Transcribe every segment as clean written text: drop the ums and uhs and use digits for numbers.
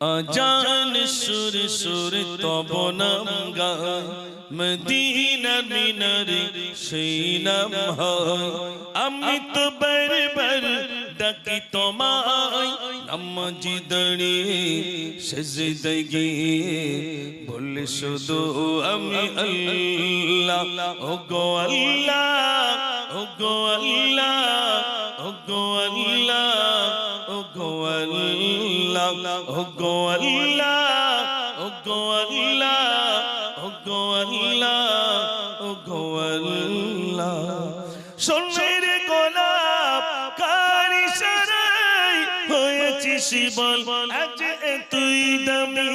আজান সুর সুর তব নাম গায় মদিনা মিনারে সেই নাম হয় আমি তো বারবার ডাকি তোমায় নামাজি দাঁড়িয়ে সেজদায় গিয়ে বলে শুধু আমি আল্লাহ ও গো আল্লাহ ও গো আল্লাহ ও গো আল্লাহ ও গো আল্লাহ ও গো আল্লাহ ও গো আল্লাহ ও গো আল্লাহ ও গো আল্লাহ সোনার গোলাপ কার ইশারায় হয়েছি শিবল আজ তুই দামি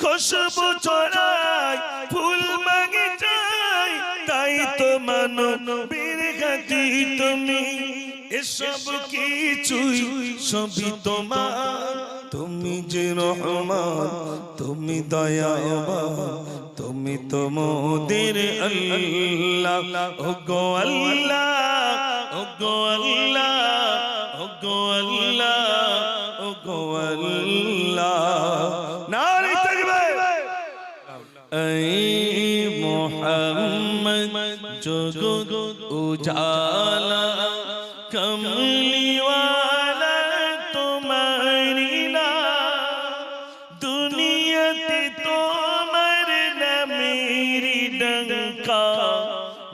খুশবু ছড়ায় ফুল বাগিচায় তাই তো মানো বীরগাতি তুমি এসব কিছুই সবই তোমার তুমি যে রহমান তুমি দয়াবান তুমি তো মোদের আল্লাহ ও গো আল্লাহ ও গো আল্লাহ ও গো আল্লাহ ও গো আল্লাহ নারে তাকবীর এই মুহাম্মদ জগৎ উজালা কমলি ওয়ালা তোমারি না দুনিয়াতে তোমার নামেরি ডঙ্কা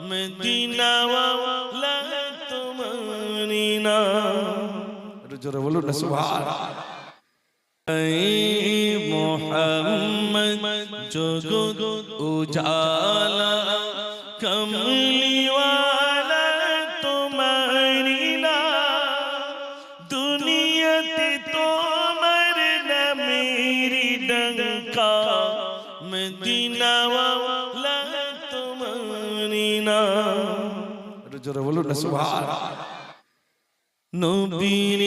মদিনা ওয়ালা তোমারি না জোরে বলুন না সুবহানাল্লাহ এই মুহাম্মদ জগৎ উজালা কমলি ওয়ালা তোমারি না দুনিয়াতে তোমার নামেরি ডঙ্কা মদিনা ওয়ালা তোমারি না জোরে বলুন না সুবহানাল্লাহ নবীর